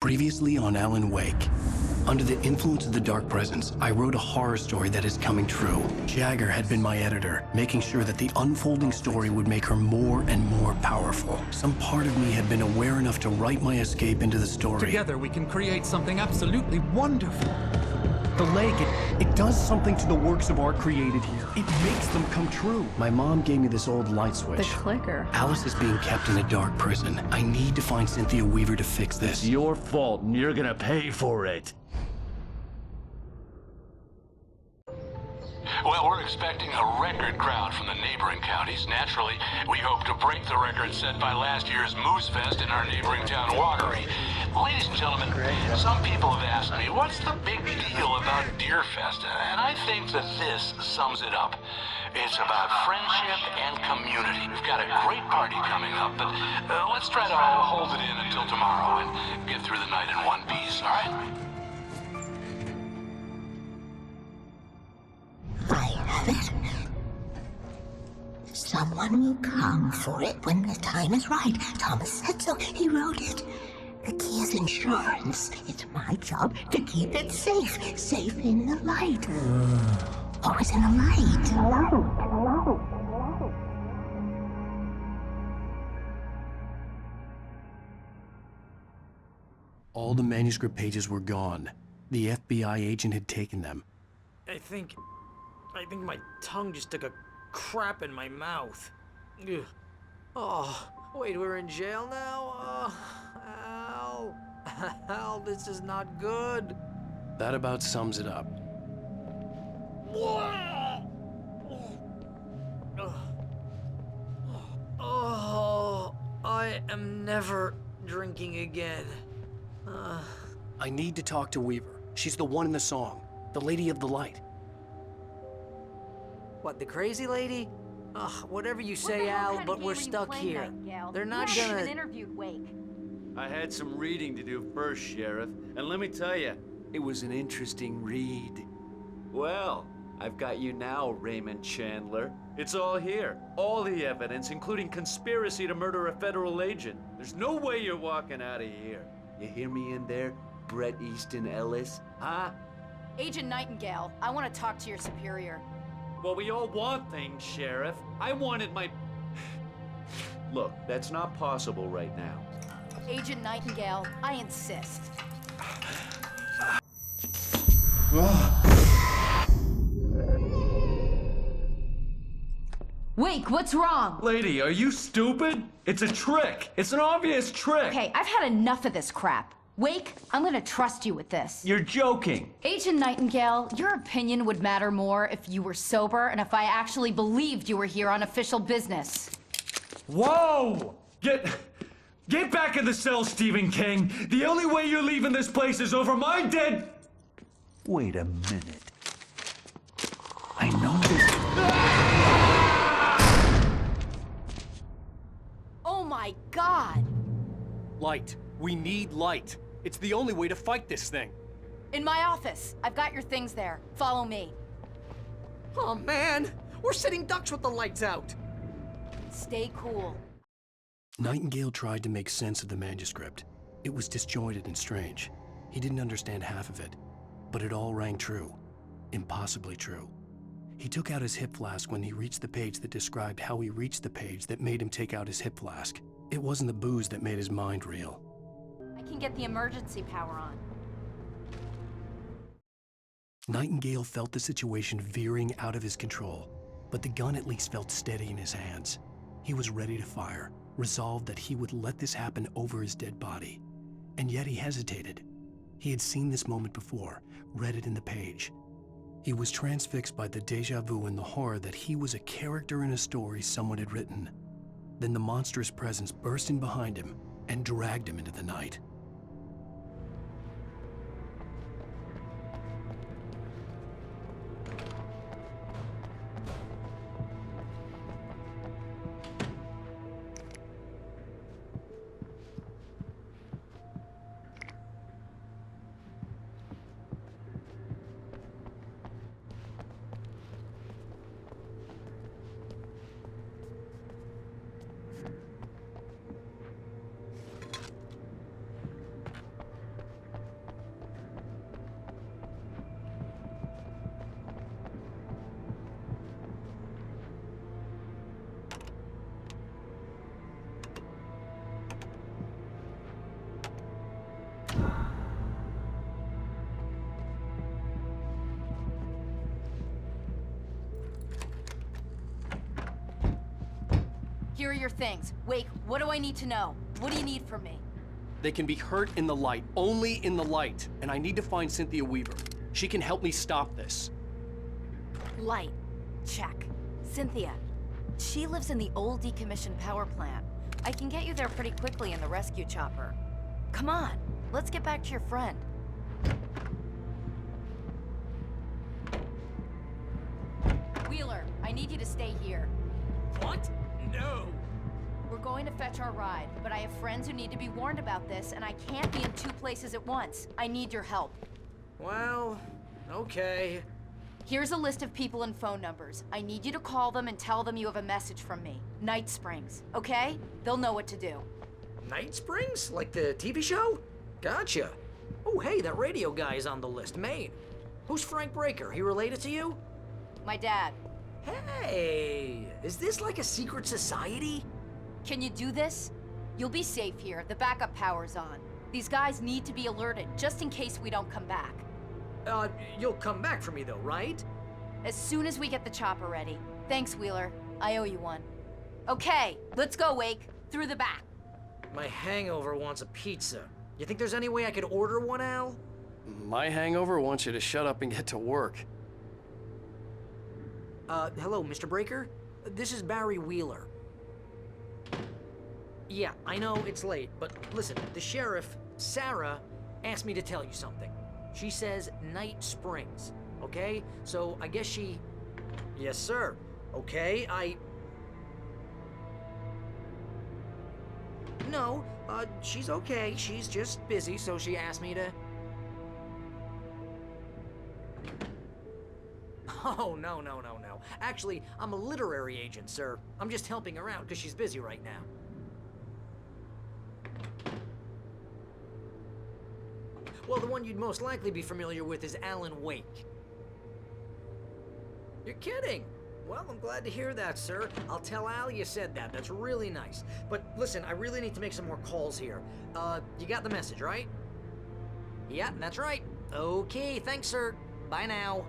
Previously on Alan Wake. Under the influence of the dark presence, I wrote a horror story that is coming true. Jagger had been my editor, making sure that the unfolding story would make her more and more powerful. Some part of me had been aware enough to write my escape into the story. Together we can create something absolutely wonderful. The lake, it does something to the works of art created here. It makes them come true. My mom gave me this old light switch. The clicker. Alice is being kept in a dark prison. I need to find Cynthia Weaver to fix this. It's your fault, and you're gonna pay for it. Well, we're expecting a record crowd from the neighboring counties. Naturally, we hope to break the record set by last year's Moose Fest in our neighboring town, Watery. Ladies and gentlemen, some people have asked me, what's the big deal about Deer Fest? And I think that this sums it up. It's about friendship and community. We've got a great party coming up, but let's try to hold it in until tomorrow and get through the night in one piece, all right? I have it. Someone will come for it when the time is right. Thomas said so. He wrote it. The key is insurance. It's my job to keep it safe. Safe in the light. Always in the light. All the manuscript pages were gone. The FBI agent had taken them. I think my tongue just took a crap in my mouth. Ugh. Oh, wait, we're in jail now? Al. Al, this is not good. That about sums it up. Oh, I am never drinking again. I need to talk to Weaver. She's the one in the song. The Lady of the Light. What, the crazy lady? Ugh, whatever you say, Al, but we're stuck here. They're not gonna... interviewed Wake. I had some reading to do first, Sheriff, and let me tell you, it was an interesting read. Well, I've got you now, Raymond Chandler. It's all here. All the evidence, including conspiracy to murder a federal agent. There's no way you're walking out of here. You hear me in there, Bret Easton Ellis? Huh? Agent Nightingale, I want to talk to your superior. Well, we all want things, Sheriff. I wanted my... Look, that's not possible right now. Agent Nightingale, I insist. Wake, what's wrong? Lady, are you stupid? It's a trick. It's an obvious trick. Okay, I've had enough of this crap. Wake, I'm gonna trust you with this. You're joking. Agent Nightingale, your opinion would matter more if you were sober and if I actually believed you were here on official business. Whoa! Get back in the cell, Stephen King. The only way you're leaving this place is over my dead... Wait a minute. I know this... Oh my God! Light. We need light. It's the only way to fight this thing. In my office. I've got your things there. Follow me. Oh, man! We're sitting ducks with the lights out! Stay cool. Nightingale tried to make sense of the manuscript. It was disjointed and strange. He didn't understand half of it, but it all rang true. Impossibly true. He took out his hip flask when he reached the page that described how he reached the page that made him take out his hip flask. It wasn't the booze that made his mind reel. I can get the emergency power on. Nightingale felt the situation veering out of his control, but the gun at least felt steady in his hands. He was ready to fire, resolved that he would let this happen over his dead body. And yet he hesitated. He had seen this moment before, read it in the page. He was transfixed by the déjà vu and the horror that he was a character in a story someone had written. Then the monstrous presence burst in behind him and dragged him into the night. here are your things. Wake, what do I need to know? What do you need from me? They can be hurt in the light, only in the light. And I need to find Cynthia Weaver. She can help me stop this. Light. Check. Cynthia. She lives in the old decommissioned power plant. I can get you there pretty quickly in the rescue chopper. Come on, let's get back to your friend. Wheeler, I need you to stay here. What? No. We're going to fetch our ride, but I have friends who need to be warned about this, and I can't be in two places at once. I need your help. Well, okay. Here's a list of people and phone numbers. I need you to call them and tell them you have a message from me. Night Springs, okay? They'll know what to do. Night Springs? Like the TV show? Gotcha. Oh, hey, that radio guy is on the list. Maine. Who's Frank Breaker? He related to you? My dad. Hey, is this like a secret society? Can you do this? You'll be safe here. The backup power's on. These guys need to be alerted, just in case we don't come back. You'll come back for me though, right? As soon as we get the chopper ready. Thanks, Wheeler. I owe you one. Okay, let's go, Wake. Through the back. My hangover wants a pizza. You think there's any way I could order one, Al? My hangover wants you to shut up and get to work. Hello, Mr. Breaker? This is Barry Wheeler. Yeah, I know it's late, but listen, the sheriff, Sarah, asked me to tell you something. She says Night Springs, okay? So I guess she... Yes, sir. Okay, No, she's okay. She's just busy, so she asked me to... Oh, no. Actually, I'm a literary agent, sir. I'm just helping her out because she's busy right now. Well, the one you'd most likely be familiar with is Alan Wake. You're kidding? Well, I'm glad to hear that, sir. I'll tell Al you said that. That's really nice. But listen, I really need to make some more calls here. You got the message, right? Yeah, that's right. Okay, thanks, sir. Bye now.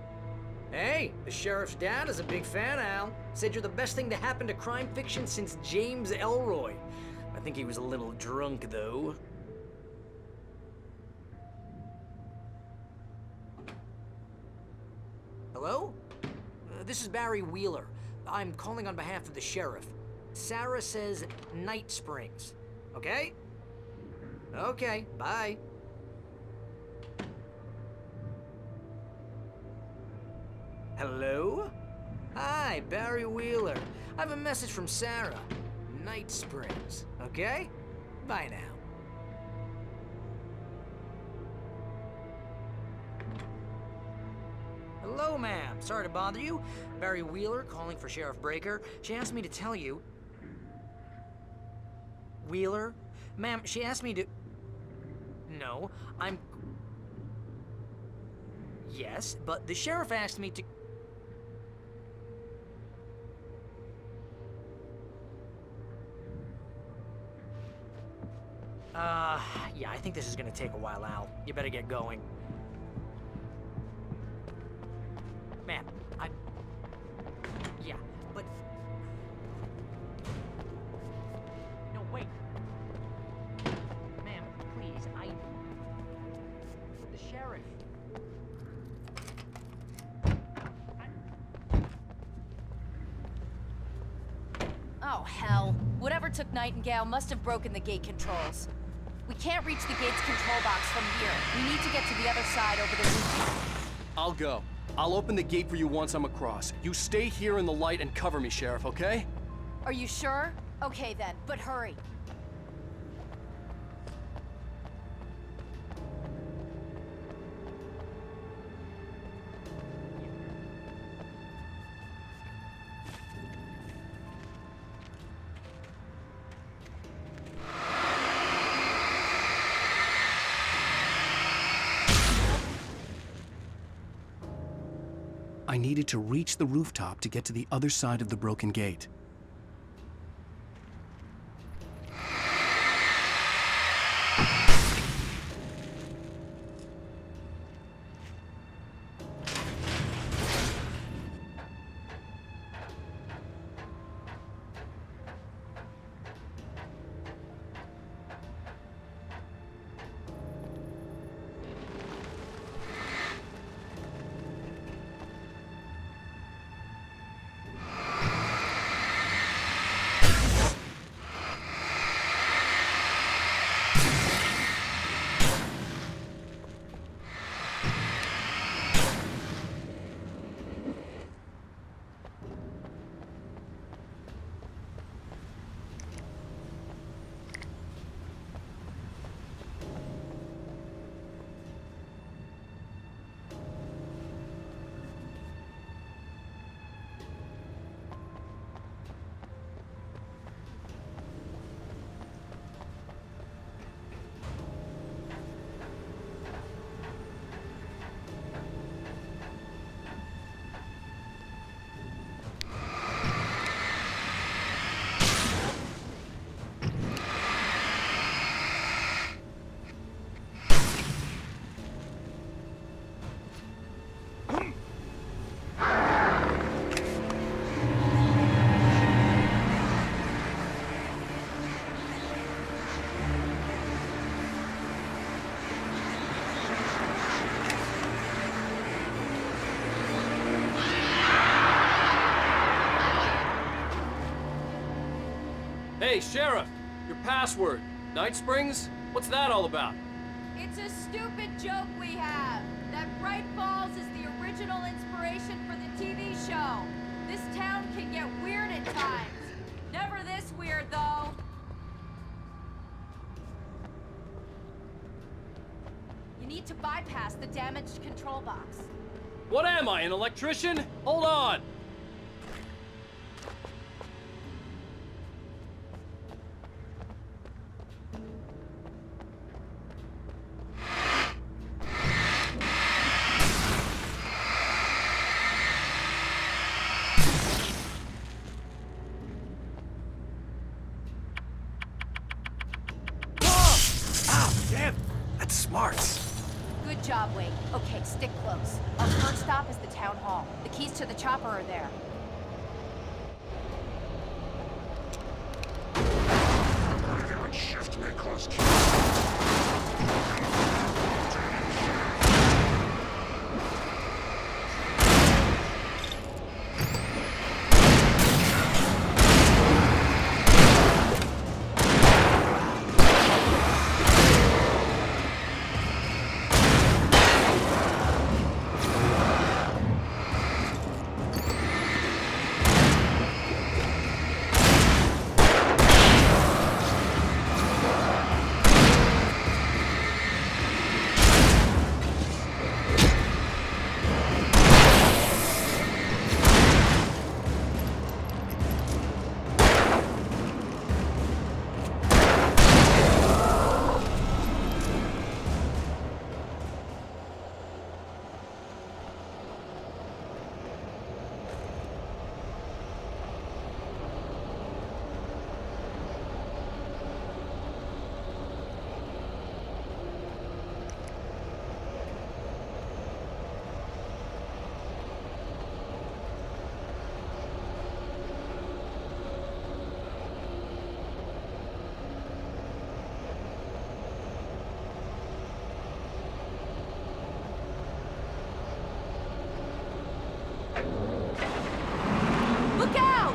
Hey, the sheriff's dad is a big fan, Al. Said you're the best thing to happen to crime fiction since James Elroy. I think he was a little drunk, though. Hello? This is Barry Wheeler. I'm calling on behalf of the sheriff. Sarah says Night Springs. Okay? Okay, bye. Hello? Hi, Barry Wheeler. I have a message from Sarah. Night Springs. Okay? Bye now. Hello, ma'am. Sorry to bother you. Barry Wheeler calling for Sheriff Breaker. She asked me to tell you... Wheeler? Ma'am, she asked me to... No, I'm... Yes, but the sheriff asked me to... Yeah, I think this is gonna take a while, Al. You better get going. Ma'am, Yeah, but... No, wait. Ma'am, please, The sheriff... Oh, hell. Whatever took Nightingale must have broken the gate controls. We can't reach the gate's control box from here. We need to get to the other side over the roof. I'll go. I'll open the gate for you once I'm across. You stay here in the light and cover me, Sheriff, okay? Are you sure? Okay then, but hurry. I needed to reach the rooftop to get to the other side of the broken gate. Hey, Sheriff! Your password. Night Springs? What's that all about? It's a stupid joke we have. That Bright Falls is the original inspiration for the TV show. This town can get weird at times. Never this weird, though. You need to bypass the damaged control box. What am I, an electrician? Hold on! Damn, that's smart. Good job, Wade. Okay, stick close. Our first stop is the town hall. The keys to the chopper are there. Shift Nicholas. Look out!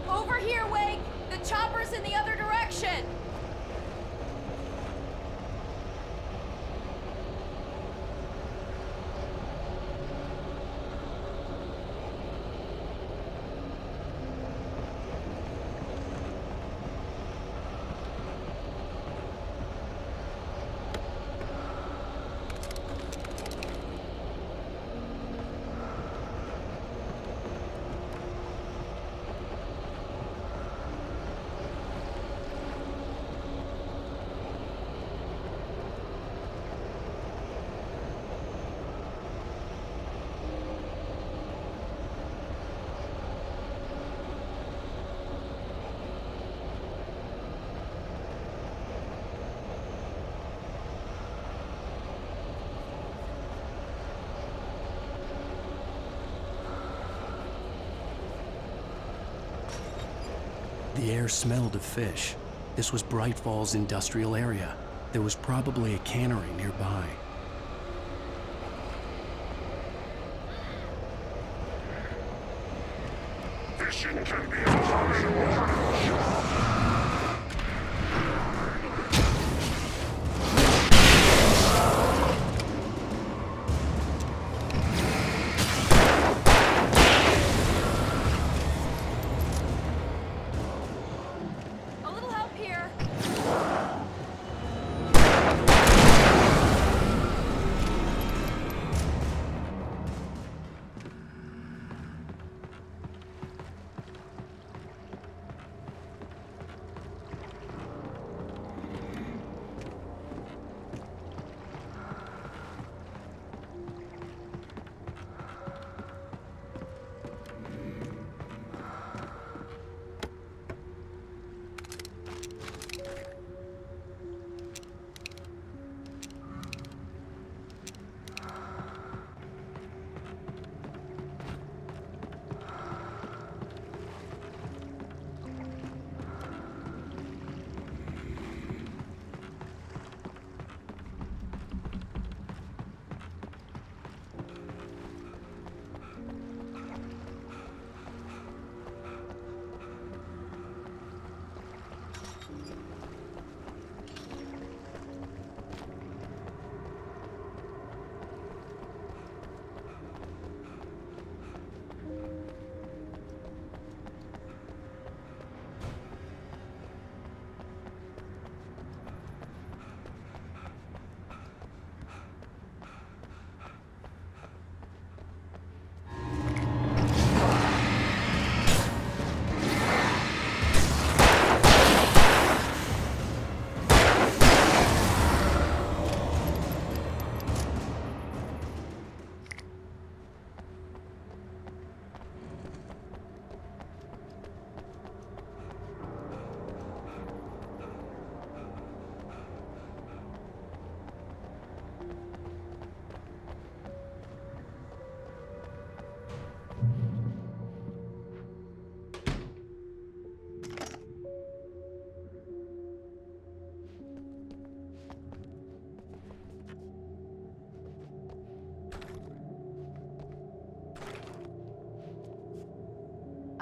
Over here, Wake! The chopper's in the other direction! The air smelled of fish. This was Bright Falls industrial area. There was probably a cannery nearby. Fishing can be a hobby.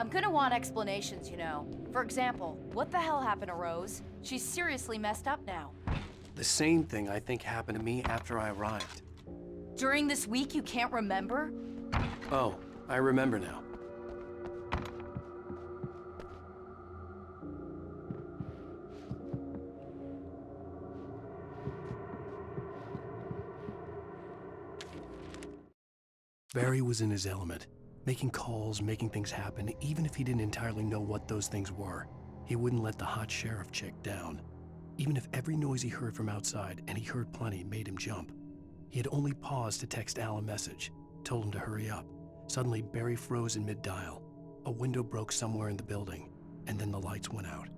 I'm gonna want explanations, you know. For example, what the hell happened to Rose? She's seriously messed up now. The same thing I think happened to me after I arrived. During this week, you can't remember? Oh, I remember now. Barry was in his element, making calls, making things happen, even if he didn't entirely know what those things were. He wouldn't let the hot sheriff chick down. Even if every noise he heard from outside, and he heard plenty, made him jump. He had only paused to text Al a message, told him to hurry up. Suddenly, Barry froze in mid-dial. A window broke somewhere in the building, and then the lights went out.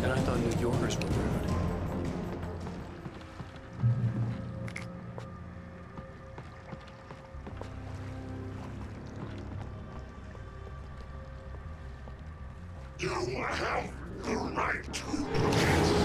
And I thought New Yorkers were rude. You have the right to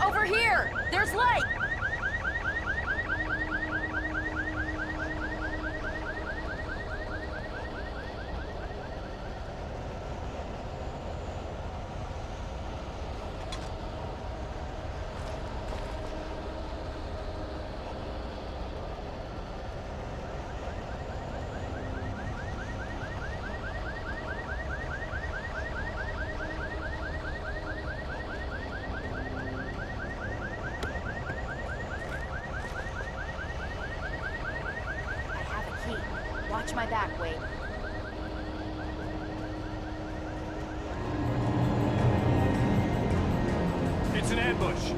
Over here! There's light! Watch my back, Wade. It's an ambush.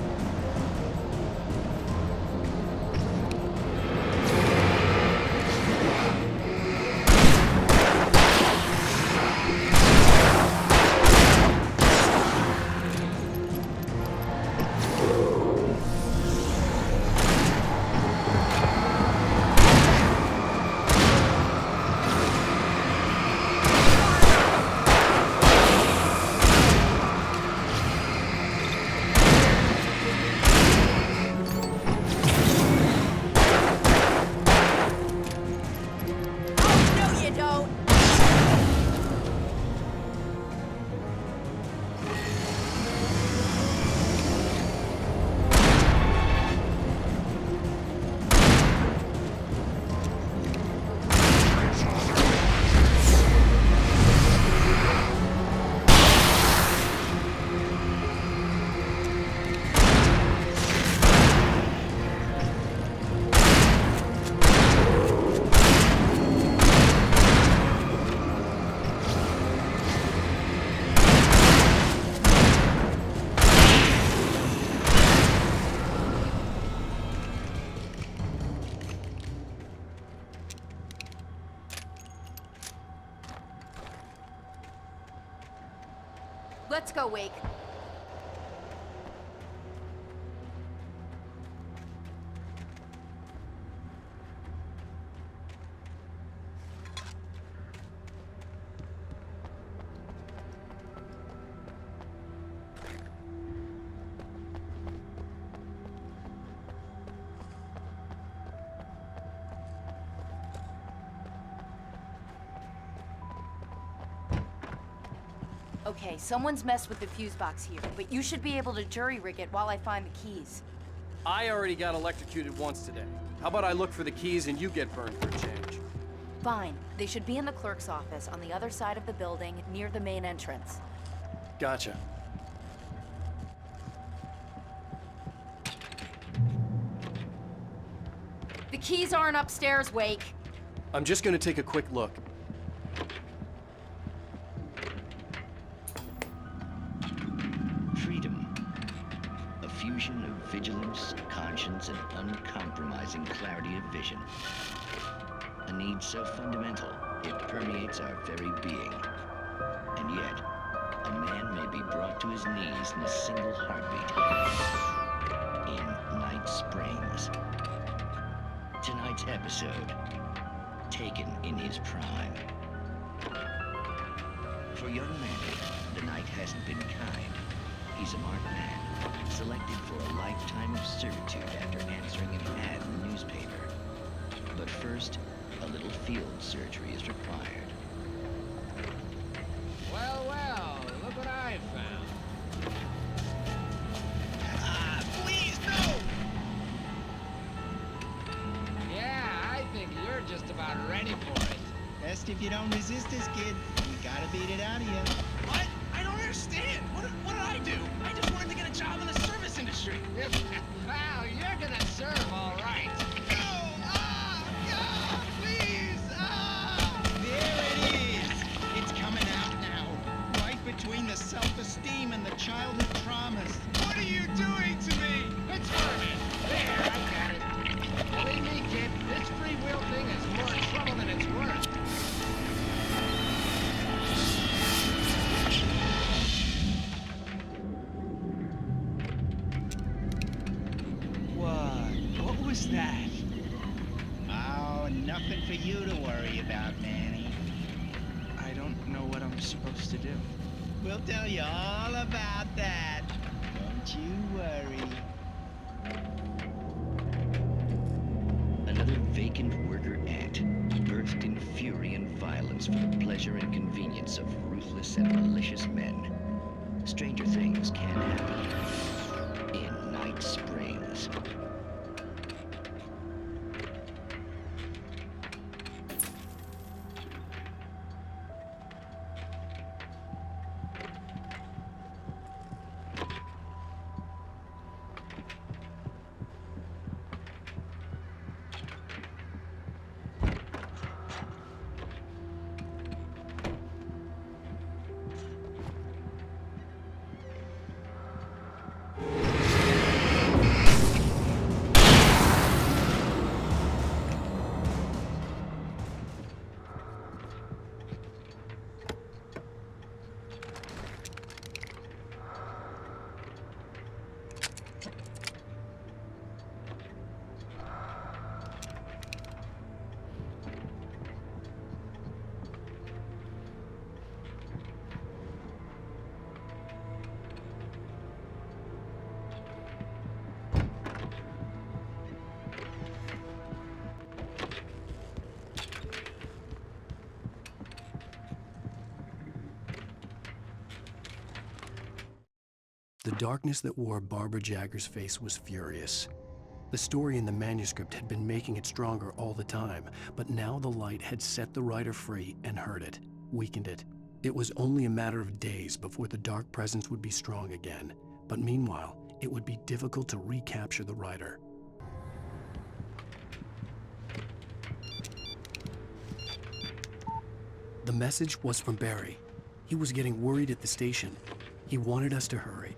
Let's go, Wake. Okay, someone's messed with the fuse box here, but you should be able to jury-rig it while I find the keys. I already got electrocuted once today. How about I look for the keys and you get burned for a change? Fine. They should be in the clerk's office on the other side of the building, near the main entrance. Gotcha. The keys aren't upstairs, Wake. I'm just gonna take a quick look. Freedom. A fusion of vigilance, conscience, and uncompromising clarity of vision. A need so fundamental, it permeates our very being. And yet, a man may be brought to his knees in a single heartbeat. In Night Springs. Tonight's episode, taken in his prime. For young Manny, the night hasn't been kind. He's a marked man, selected for a lifetime of servitude after answering an ad in the newspaper. But first, a little field surgery is required. Well, well, look what I found. Ah, please, no! Yeah, I think you're just about ready for it. Best if you don't resist this, kid. We gotta beat it out of you. What? I don't understand. What did I do? I just wanted to get a job in the service industry. Wow, you're gonna serve all right. No! Ah, please! Ah! There it is! It's coming out now. Right between the self-esteem and the childhood traumas. What are you doing to me? It's working. There, I got it. Believe me, kid, this free will thing is more trouble than it's worth. What was that? Oh, nothing for you to worry about, Manny. I don't know what I'm supposed to do. We'll tell you all about that. Don't you worry. Another vacant worker ant, birthed in fury and violence for the pleasure and convenience of ruthless and malicious men. Stranger things can happen in Night Springs. The darkness that wore Barbara Jagger's face was furious. The story in the manuscript had been making it stronger all the time, but now the light had set the writer free and hurt it, weakened it. It was only a matter of days before the dark presence would be strong again, but meanwhile, it would be difficult to recapture the writer. The message was from Barry. He was getting worried at the station. He wanted us to hurry.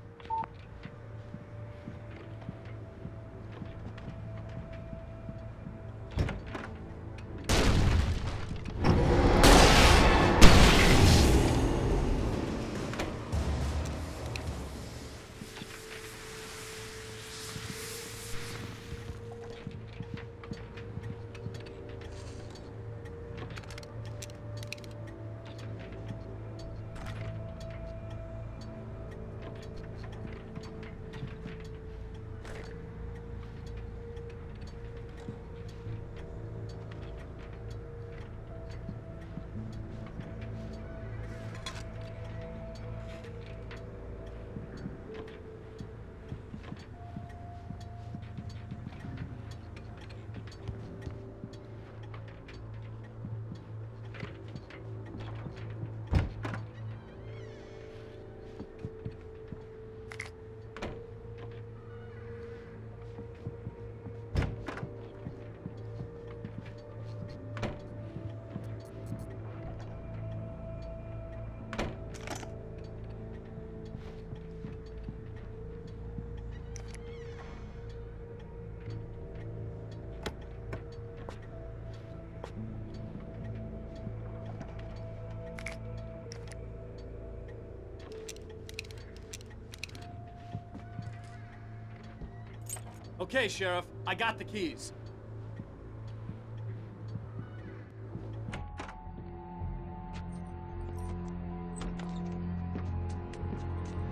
Okay, Sheriff, I got the keys.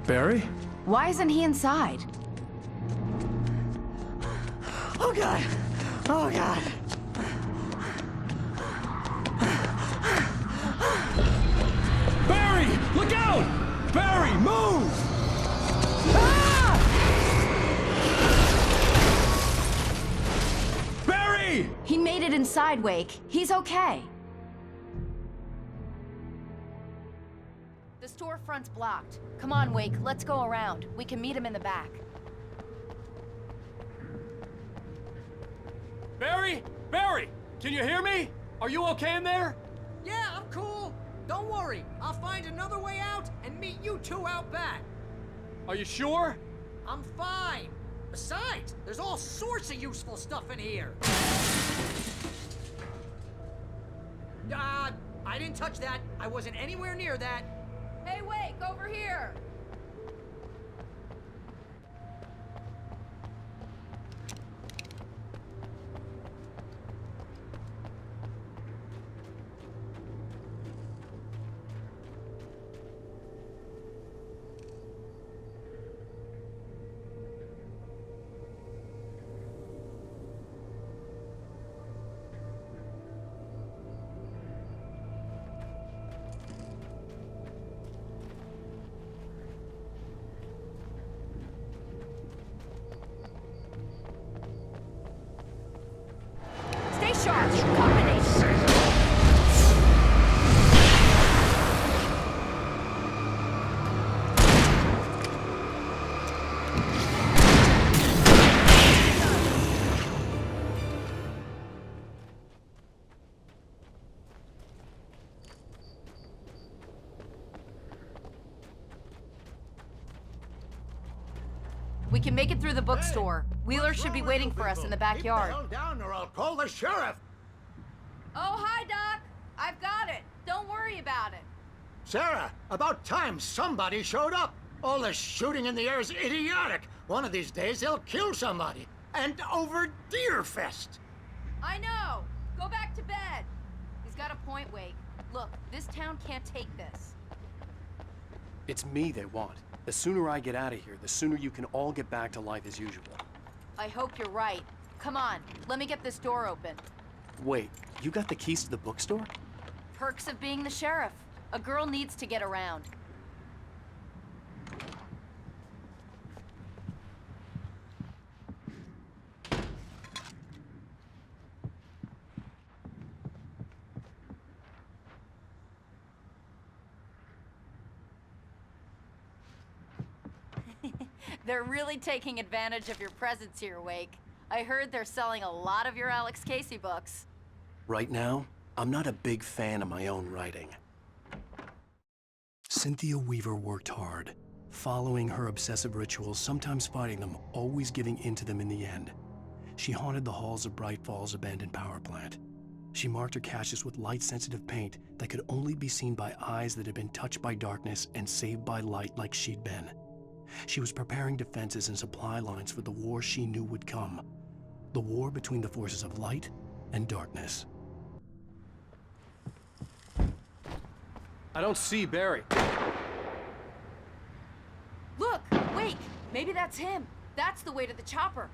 Barry? Why isn't he inside? Oh God! Oh God! Barry! Look out! Barry, move! Barry! He made it inside, Wake. He's okay. The storefront's blocked. Come on, Wake, let's go around. We can meet him in the back. Barry? Barry! Can you hear me? Are you okay in there? Yeah, I'm cool. Don't worry. I'll find another way out and meet you two out back. Are you sure? I'm fine. Besides, there's all sorts of useful stuff in here. I didn't touch that. I wasn't anywhere near that. Hey, Wake, over here! Stay sharp! Combination! We can make it through the bookstore. Wheeler should be waiting for us in the backyard. Keep the hell down or I'll call the sheriff. Oh, hi, Doc. I've got it. Don't worry about it. Sarah, about time somebody showed up. All this shooting in the air is idiotic. One of these days they'll kill somebody. And over Deerfest. I know. Go back to bed. He's got a point, Wake. Look, this town can't take this. It's me they want. The sooner I get out of here, the sooner you can all get back to life as usual. I hope you're right. Come on, let me get this door open. Wait, you got the keys to the bookstore? Perks of being the sheriff. A girl needs to get around. They're really taking advantage of your presence here, Wake. I heard they're selling a lot of your Alex Casey books. Right now, I'm not a big fan of my own writing. Cynthia Weaver worked hard, following her obsessive rituals, sometimes fighting them, always giving in to them in the end. She haunted the halls of Bright Falls abandoned power plant. She marked her caches with light-sensitive paint that could only be seen by eyes that had been touched by darkness and saved by light like she'd been. She was preparing defenses and supply lines for the war she knew would come. The war between the forces of light and darkness. I don't see Barry. Look, Wake, maybe that's him. That's the way to the chopper.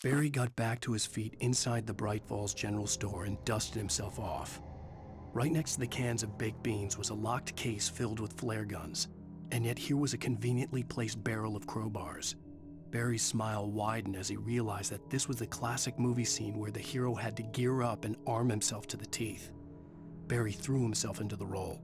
Barry got back to his feet inside the Bright Falls General Store and dusted himself off. Right next to the cans of baked beans was a locked case filled with flare guns, and yet here was a conveniently placed barrel of crowbars. Barry's smile widened as he realized that this was the classic movie scene where the hero had to gear up and arm himself to the teeth. Barry threw himself into the role.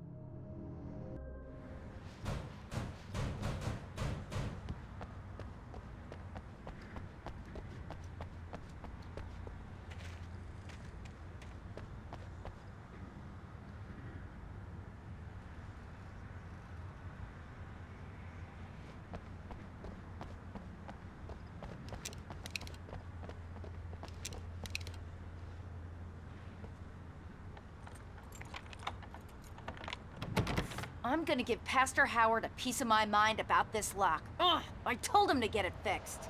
I'm gonna give Pastor Howard a piece of my mind about this lock. Ugh, I told him to get it fixed.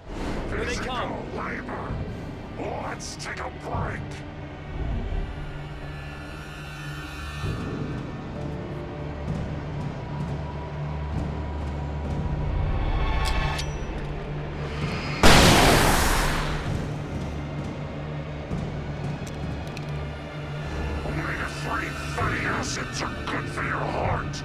Here they come. Labor. Let's take a break. Omega-3 fatty acids are good for your heart.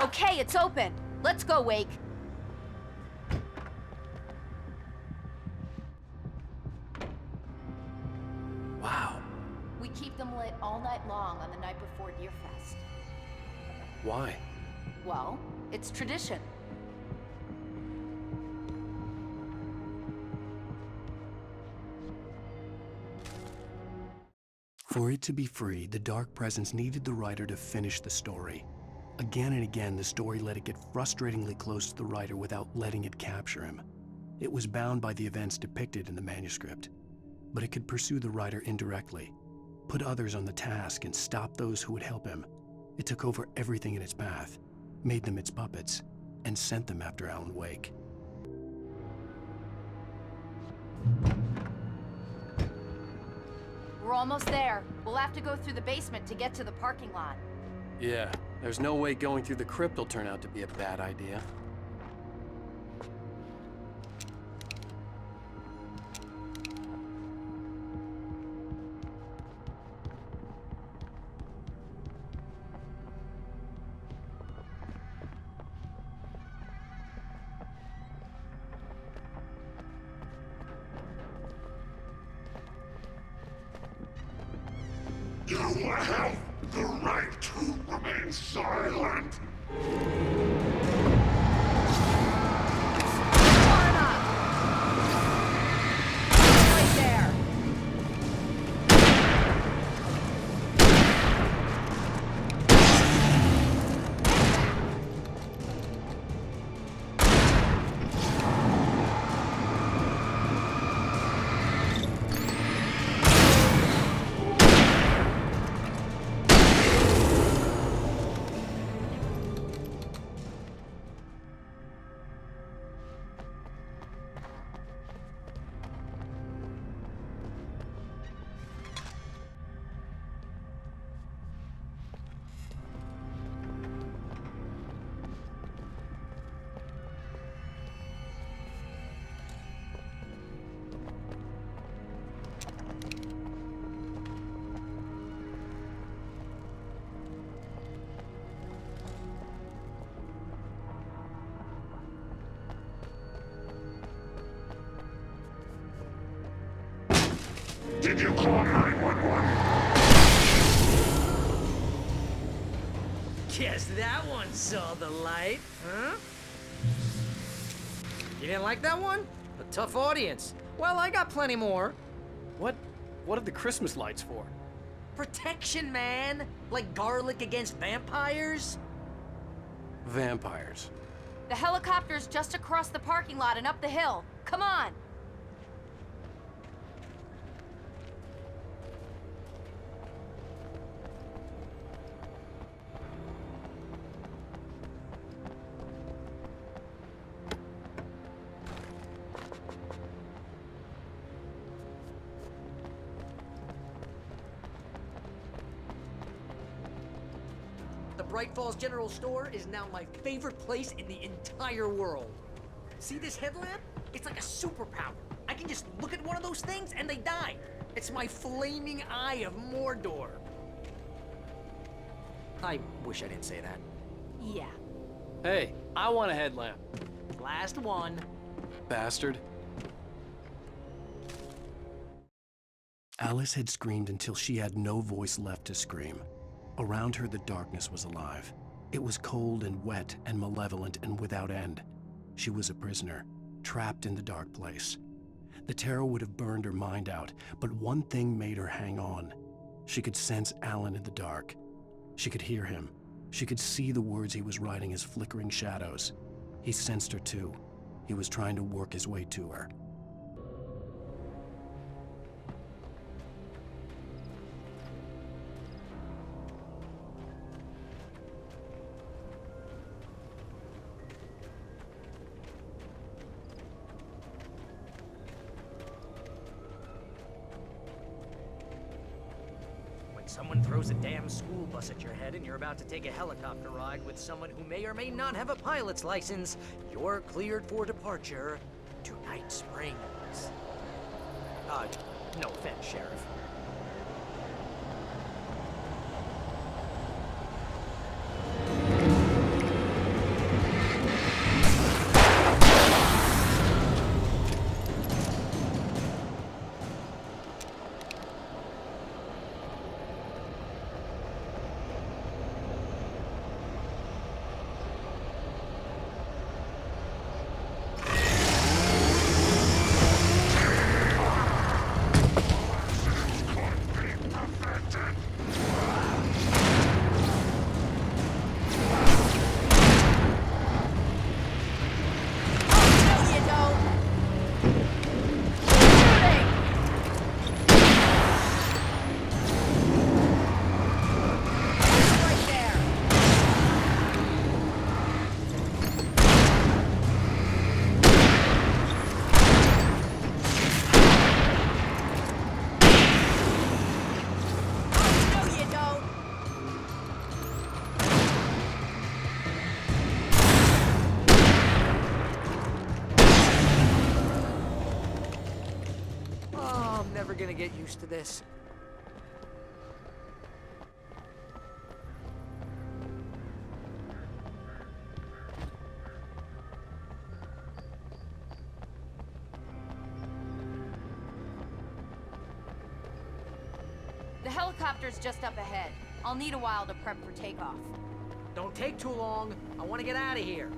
Okay, it's open. Let's go, Wake. Wow. We keep them lit all night long on the night before Deerfest. Why? Well, it's tradition. For it to be free, the Dark Presence needed the writer to finish the story. Again and again, the story let it get frustratingly close to the writer without letting it capture him. It was bound by the events depicted in the manuscript, but it could pursue the writer indirectly, put others on the task, and stop those who would help him. It took over everything in its path, made them its puppets, and sent them after Alan Wake. We're almost there. We'll have to go through the basement to get to the parking lot. Yeah, there's no way going through the crypt will turn out to be a bad idea. You have the right to remain silent. Right there. Did you call 911? Guess that one saw the light, huh? You didn't like that one? A tough audience. Well, I got plenty more. What are the Christmas lights for? Protection, man! Like garlic against vampires? Vampires. The helicopter's just across the parking lot and up the hill. Come on! The Bright Falls General Store is now my favorite place in the entire world. See this headlamp? It's like a superpower. I can just look at one of those things and they die. It's my flaming eye of Mordor. I wish I didn't say that. Yeah. Hey, I want a headlamp. Last one. Bastard. Alice had screamed until she had no voice left to scream. Around her, the darkness was alive. It was cold and wet and malevolent and without end. She was a prisoner, trapped in the dark place. The terror would have burned her mind out, but one thing made her hang on. She could sense Alan in the dark. She could hear him. She could see the words he was writing as flickering shadows. He sensed her too. He was trying to work his way to her. Someone throws a damn school bus at your head and you're about to take a helicopter ride with someone who may or may not have a pilot's license, you're cleared for departure to Night Springs. No offense, Sheriff. Gonna get used to this. The helicopter's just up ahead. I'll need a while to prep for takeoff. Don't take too long. I want to get out of here.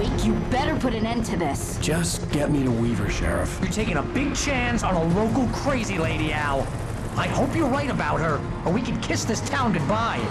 Wake, you better put an end to this. Just get me to Weaver, Sheriff. You're taking a big chance on a local crazy lady, Al. I hope you're right about her, or we can kiss this town goodbye.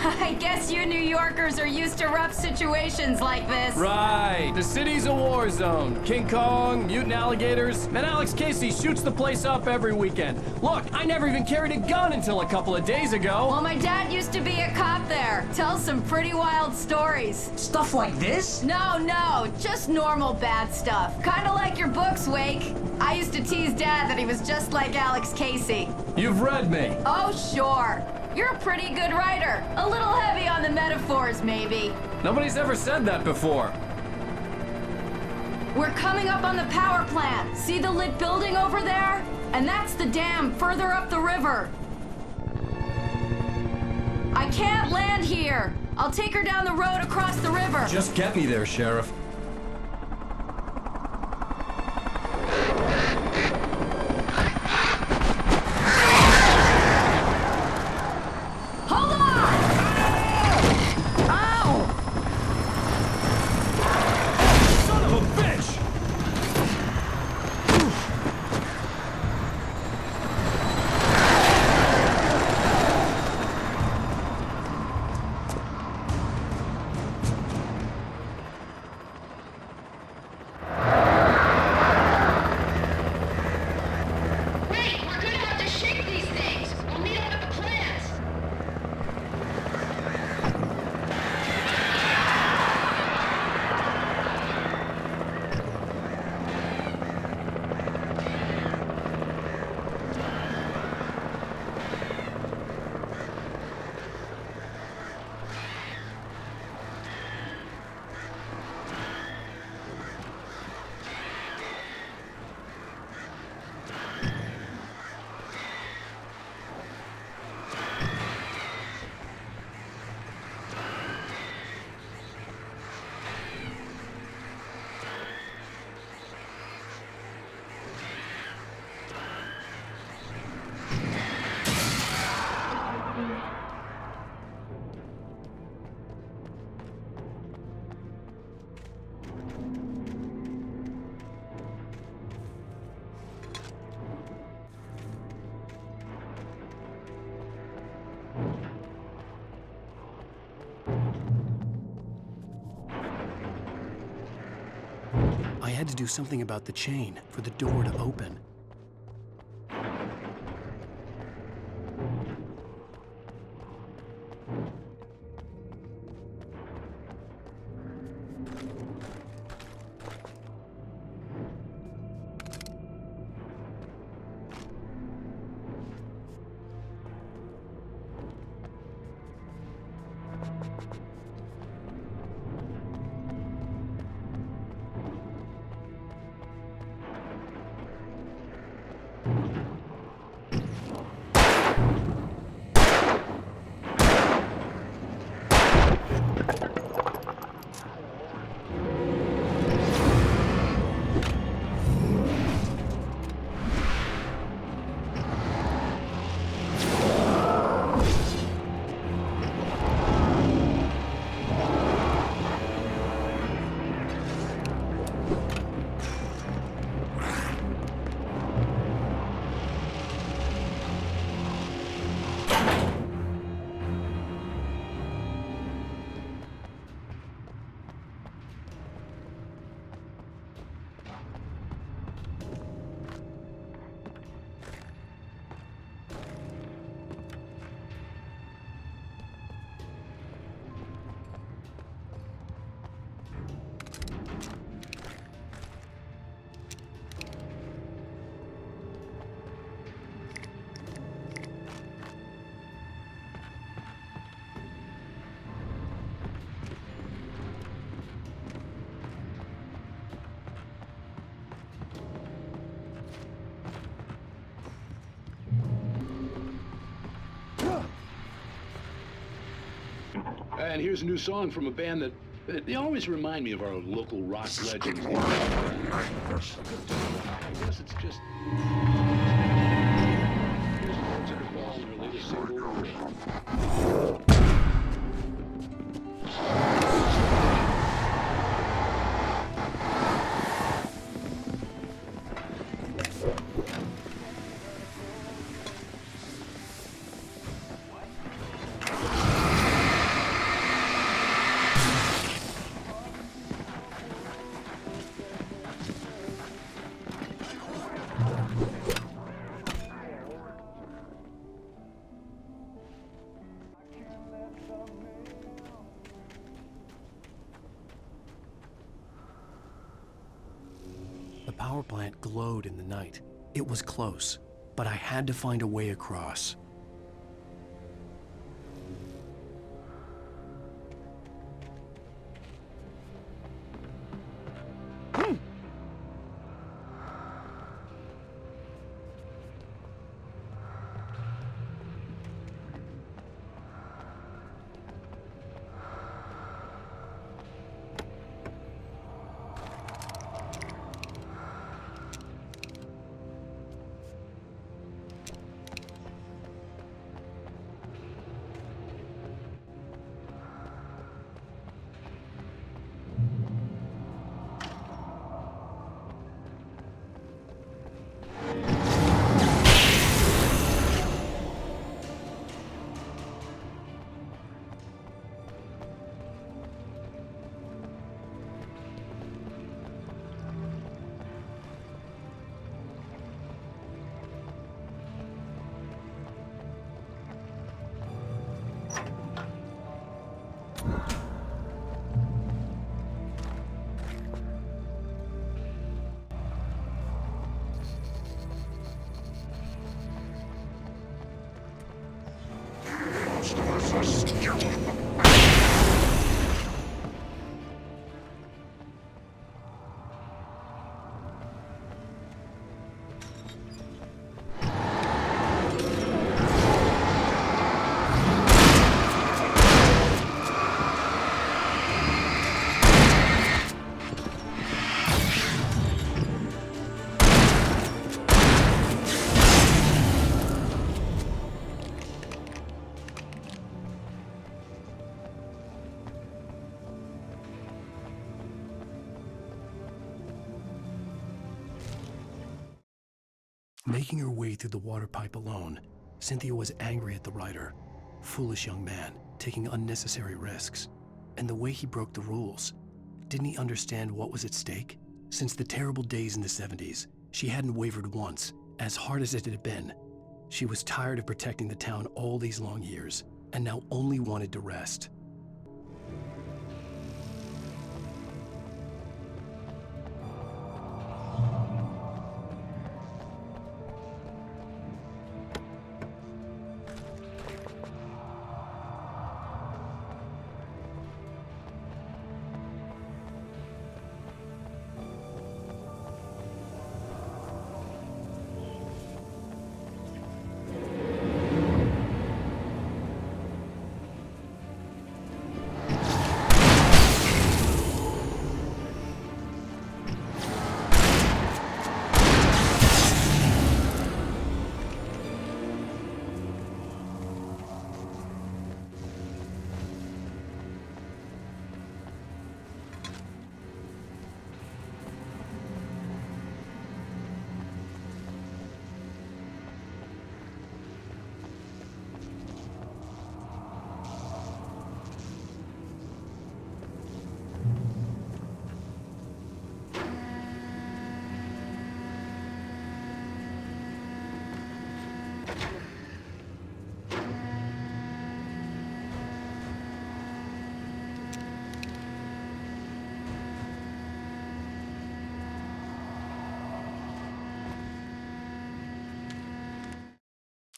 I guess you New Yorkers are used to rough situations like this. Right. The city's a war zone. King Kong, mutant alligators, and Alex Casey shoots the place up every weekend. Look, I never even carried a gun until a couple of days ago. Well, my dad used to be a cop there. Tells some pretty wild stories. Stuff like this? No, just normal bad stuff. Kinda like your books, Wake. I used to tease Dad that he was just like Alex Casey. You've read me. Oh, sure. You're a pretty good writer. A little heavy on the metaphors, maybe. Nobody's ever said that before. We're coming up on the power plant. See the lit building over there? And that's the dam further up the river. I can't land here. I'll take her down the road across the river. Just get me there, Sheriff. I had to do something about the chain for the door to open. And here's a new song from a band that they always remind me of our local rock legends. I guess it's just... Here's the words that are following their latest single. The power plant glowed in the night. It was close, but I had to find a way across. Making her way through the water pipe alone, Cynthia was angry at the writer. Foolish young man, taking unnecessary risks. And the way he broke the rules. Didn't he understand what was at stake? Since the terrible days in the 70s, she hadn't wavered once, as hard as it had been. She was tired of protecting the town all these long years, and now only wanted to rest.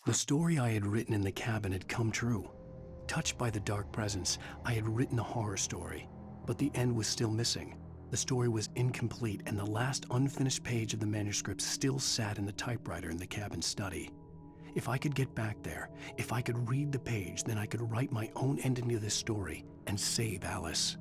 The story I had written in the cabin had come true. Touched by the dark presence, I had written a horror story, but the end was still missing. The story was incomplete, and the last unfinished page of the manuscript still sat in the typewriter in the cabin study. If I could get back there, if I could read the page, then I could write my own ending to this story and save Alice.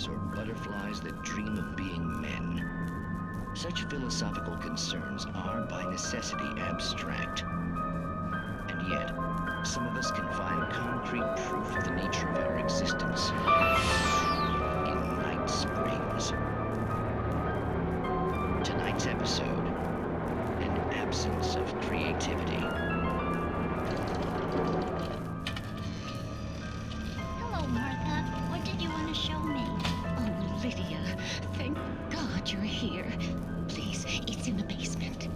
Or butterflies that dream of being men. Such philosophical concerns are, by necessity, abstract. And yet, some of us can find concrete proof of the nature of our existence in Night Springs. Tonight's episode, an absence of creativity. Hello, Martha. What did you want to show me? Oh, Lydia, thank God you're here. Please, it's in the basement.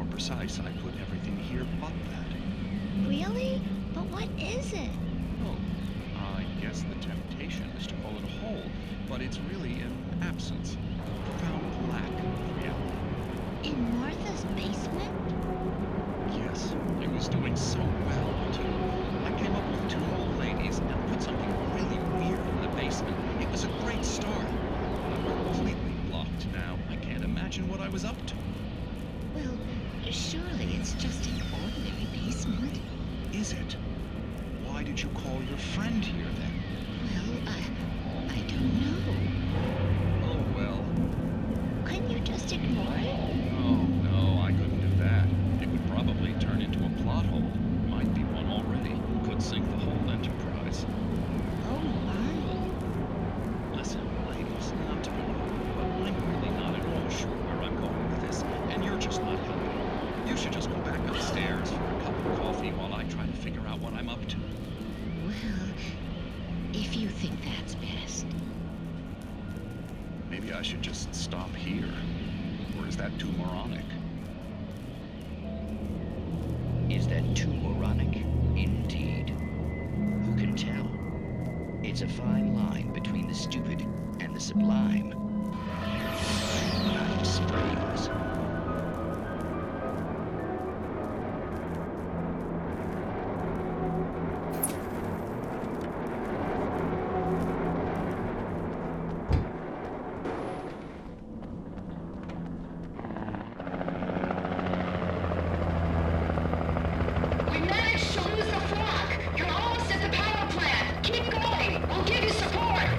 Precise, I put everything here but that. Really? But what is it? Oh, I guess the temptation is to call it a hole, but it's really an absence, a profound lack of reality. In Martha's basement? Yes, it was doing so well, too. I came up with 2 old ladies and put something really weird in the basement. It was a great start. I'm completely blocked now. I can't imagine what I was up to. Well, surely it's just an ordinary basement. Is it? Why did you call your friend here, then? Well, I don't know. Oh, well. Couldn't you just ignore it? Oh, no, I couldn't do that. It would probably turn into a plot hole. Might be one already. Could sink the whole enterprise. I should just stop here. Or is that too moronic? Is that too moronic? Indeed. Who can tell? It's a fine line between the stupid and the sublime. But I'm Springs. We managed to lose the flock. You're almost at the power plant. Keep going. We'll give you support.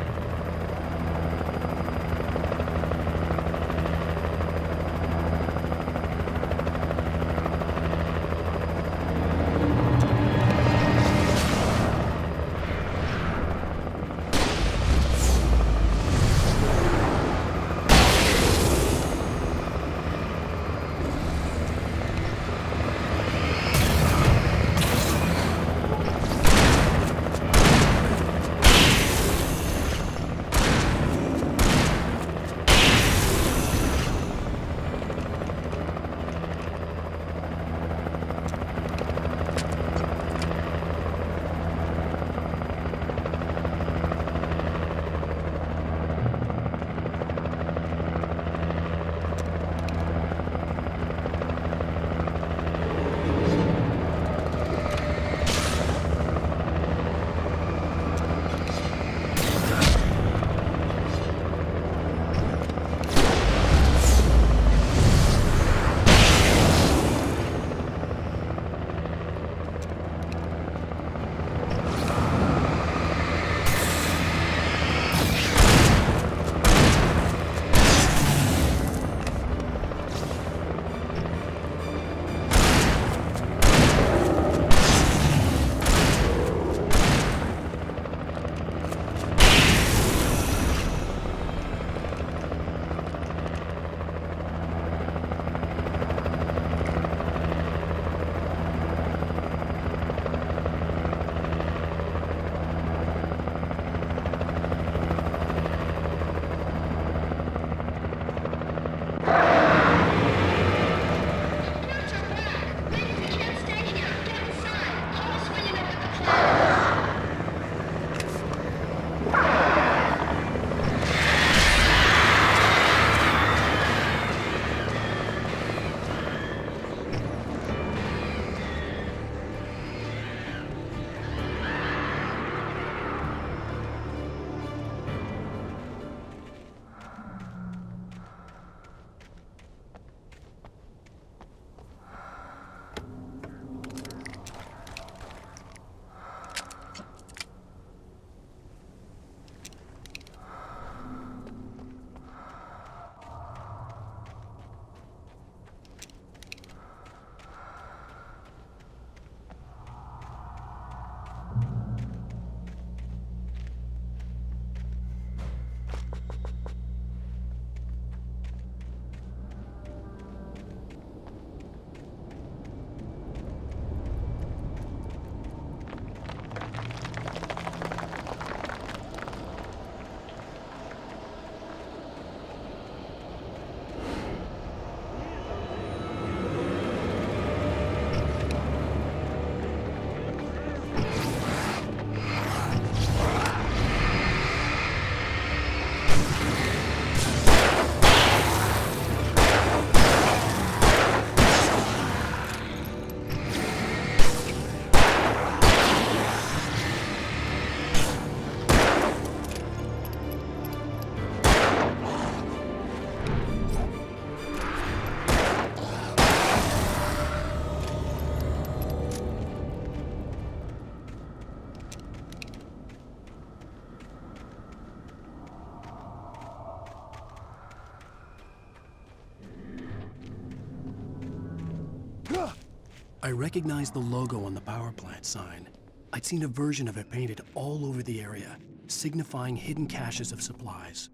I recognized the logo on the power plant sign. I'd seen a version of it painted all over the area, signifying hidden caches of supplies.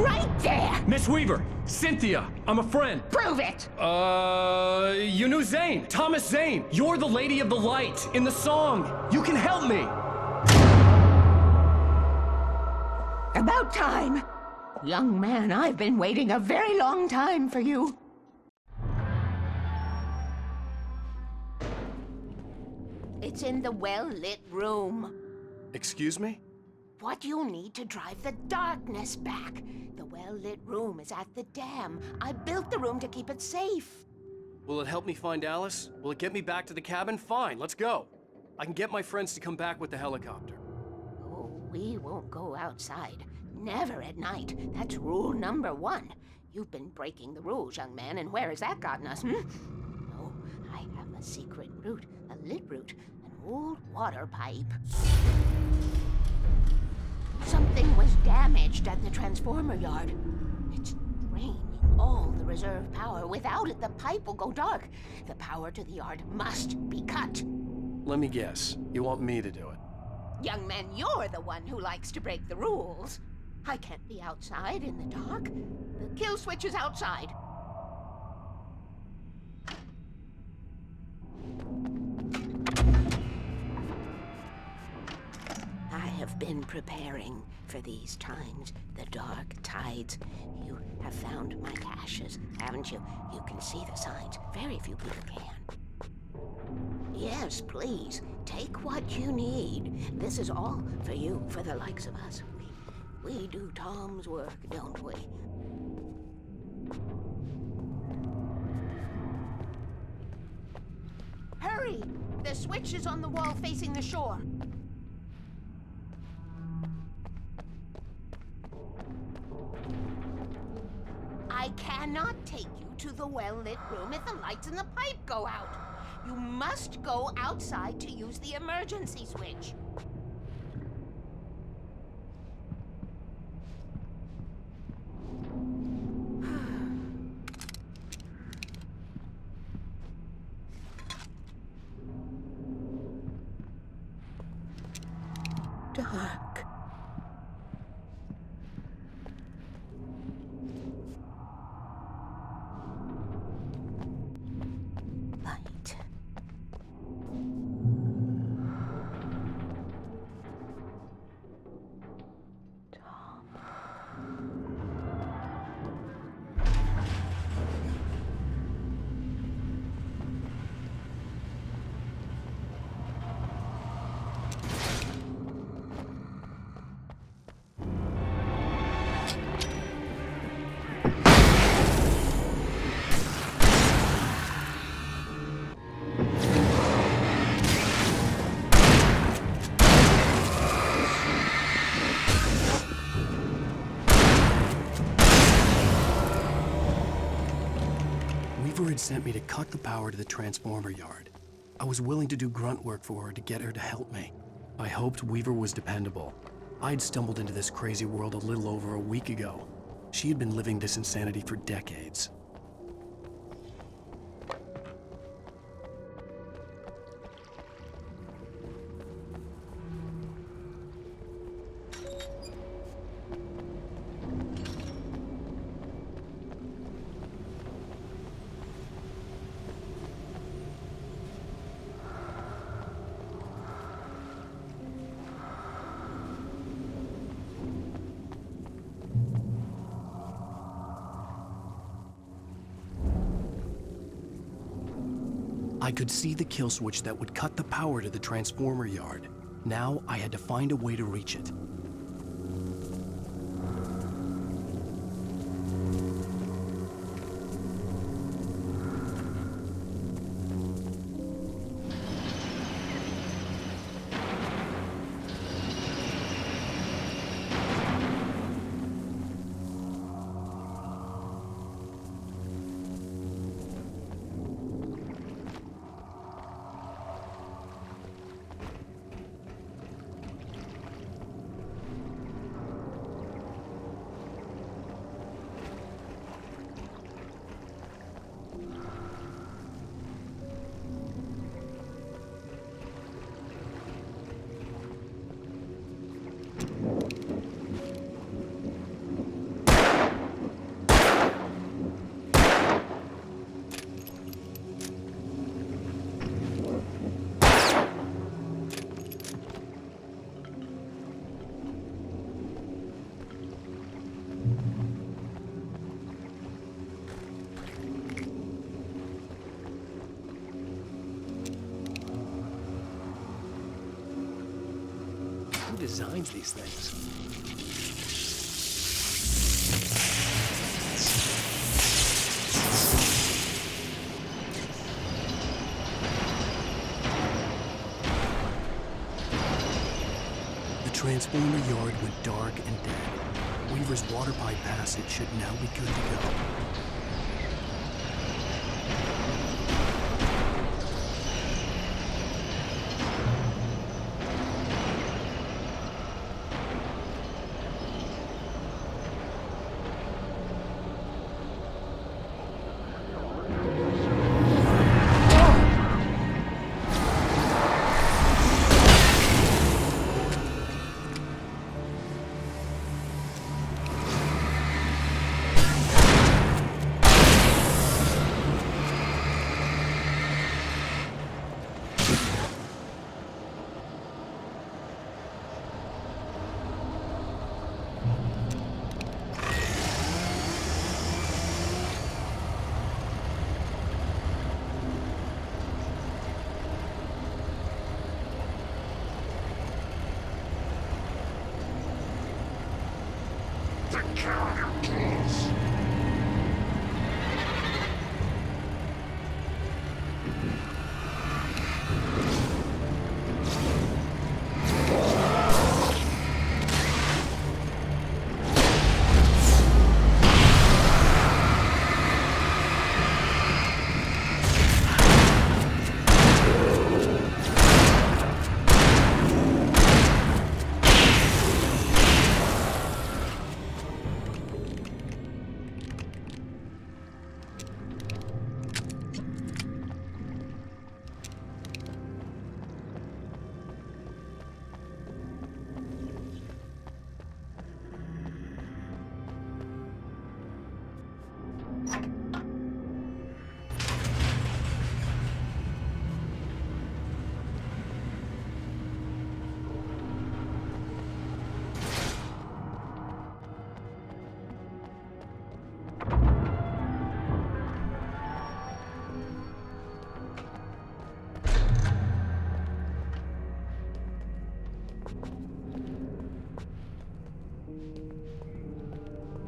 right there! Miss Weaver, Cynthia, I'm a friend. Prove it! You knew Zane, Thomas Zane. You're the Lady of the Light in the song. You can help me. About time. Young man, I've been waiting a very long time for you. It's in the well-lit room. Excuse me? What you'll need to drive the darkness back. The well-lit room is at the dam. I built the room to keep it safe. Will it help me find Alice? Will it get me back to the cabin? Fine, let's go. I can get my friends to come back with the helicopter. Oh, we won't go outside. Never at night. That's rule number 1. You've been breaking the rules, young man, and where has that gotten us, No, I have a secret route, a lit route, an old water pipe. Something was damaged at the transformer yard. It's draining all the reserve power. Without it, the pipe will go dark. The power to the yard must be cut. Let me guess. You want me to do it? Young man, you're the one who likes to break the rules. I can't be outside in the dark. The kill switch is outside. I have been preparing for these times, the dark tides. You have found my caches, haven't you? You can see the signs. Very few people can. Yes, please, take what you need. This is all for you, for the likes of us. We do Tom's work, don't we? Hurry! The switch is on the wall facing the shore. I cannot take you to the well-lit room if the lights in the pipe go out. You must go outside to use the emergency switch. Dark. Light. Weaver had sent me to cut the power to the transformer yard. I was willing to do grunt work for her to get her to help me. I hoped Weaver was dependable. I'd stumbled into this crazy world a little over a week ago. She had been living this insanity for decades. I could see the kill switch that would cut the power to the transformer yard. Now I had to find a way to reach it. designs these things? The transformer yard went dark and dead. Weaver's water pipe passage should now be good to go. Take care of your clothes.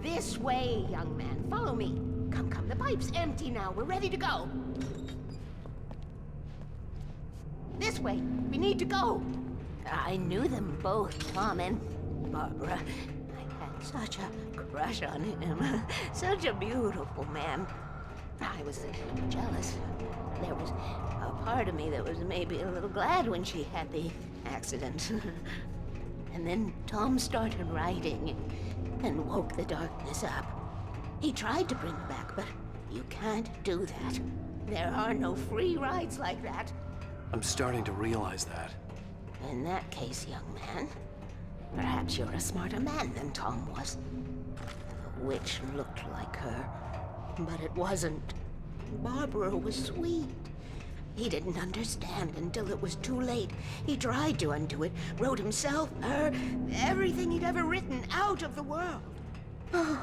This way, young man. Follow me. Come, come. The pipe's empty now. We're ready to go. This way. We need to go. I knew them both, Tom and Barbara. I had such a crush on him. Such a beautiful man. I was jealous. There was a part of me that was maybe a little glad when she had the accident. And then Tom started writing and woke the darkness up. He tried to bring her back, but you can't do that. There are no free rides like that. I'm starting to realize that. In that case, young man, perhaps you're a smarter man than Tom was. The witch looked like her, but it wasn't. Barbara was sweet. He didn't understand until it was too late. He tried to undo it, wrote himself, her, everything he'd ever written out of the world. Oh,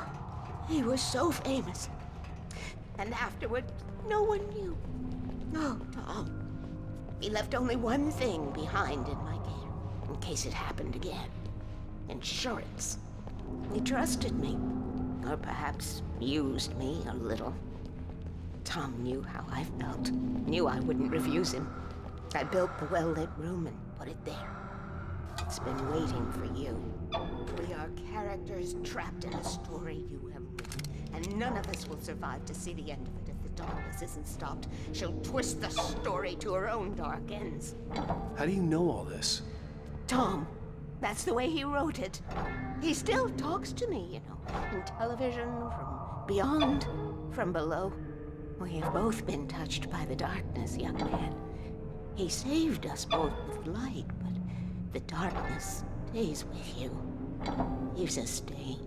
he was so famous. And afterward, no one knew. Oh, Tom. He left only one thing behind in my care, in case it happened again. Insurance. He trusted me, or perhaps used me a little. Tom knew how I felt, knew I wouldn't refuse him. I built the well-lit room and put it there. It's been waiting for you. We are characters trapped in a story you have written, and none of us will survive to see the end of it if the darkness isn't stopped. She'll twist the story to her own dark ends. How do you know all this? Tom, that's the way he wrote it. He still talks to me, you know, in television, from beyond, from below. We have both been touched by the darkness, young man. He saved us both with light, but the darkness stays with you. Leaves a stain.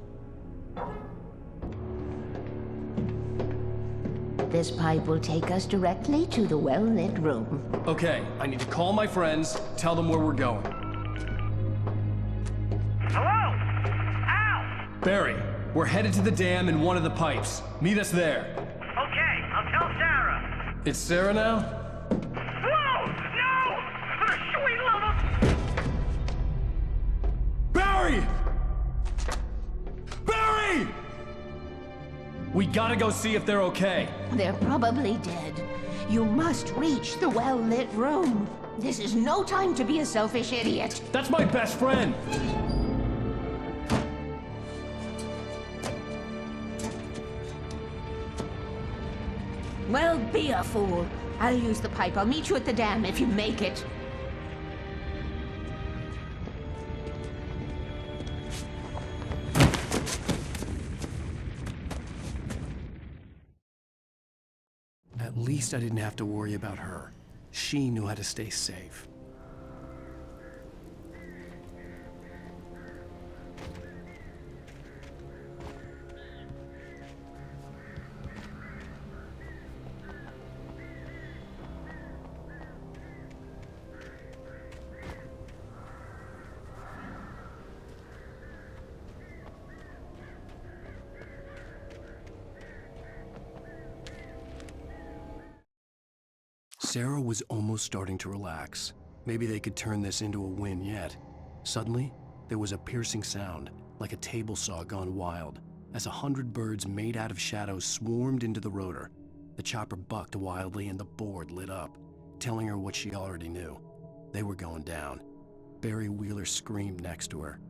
This pipe will take us directly to the well-lit room. Okay, I need to call my friends, tell them where we're going. Hello? Al! Barry, we're headed to the dam in one of the pipes. Meet us there. Okay, I'll tell Sarah. It's Sarah now? Whoa! No! For the sweet love of... We gotta go see if they're okay. They're probably dead. You must reach the well-lit room. This is no time to be a selfish idiot. That's my best friend! Well, be a fool. I'll use the pipe. I'll meet you at the dam if you make it. At least I didn't have to worry about her. She knew how to stay safe. Sarah was almost starting to relax. Maybe they could turn this into a win yet. Suddenly, there was a piercing sound, like a table saw gone wild, as 100 birds made out of shadows swarmed into the rotor. The chopper bucked wildly and the board lit up, telling her what she already knew. They were going down. Barry Wheeler screamed next to her.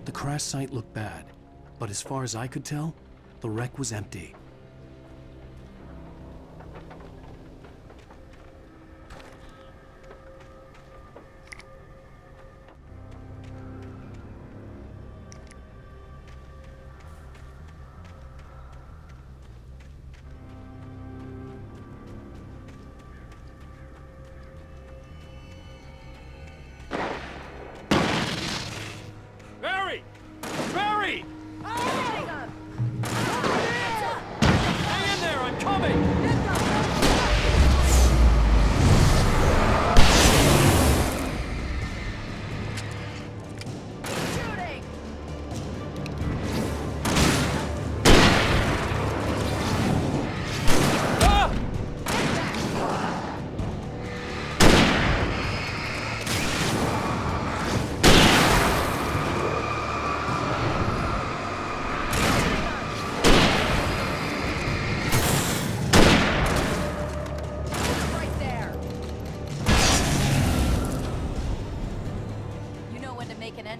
The crash site looked bad, but as far as I could tell, the wreck was empty.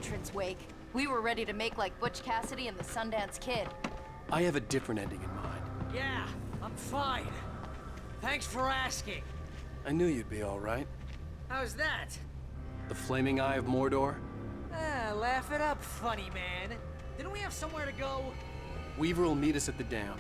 entrance, Wake. We were ready to make like Butch Cassidy and the Sundance Kid. I have a different ending in mind. Yeah, I'm fine. Thanks for asking. I knew you'd be all right. How's that? The flaming eye of Mordor? Laugh it up, funny man. Didn't we have somewhere to go? Weaver will meet us at the dam.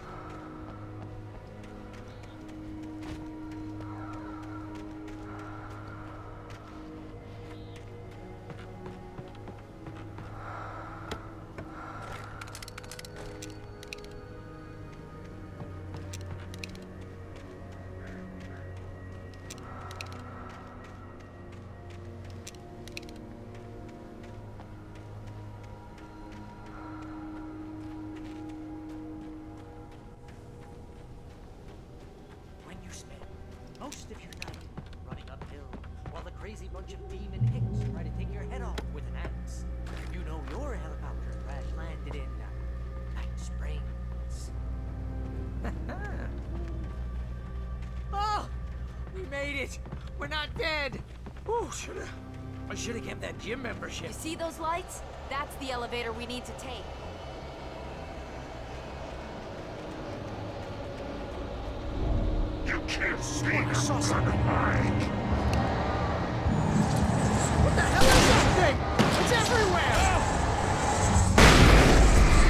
Most of your night running uphill while the crazy bunch of demon hicks try to take your head off with an axe. You know your helicopter crash landed in Night Springs. Oh! We made it! We're not dead! Ooh, I should have kept that gym membership. You see those lights? That's the elevator we need to take. You can't see I saw something behind. What the hell is that thing? It's everywhere!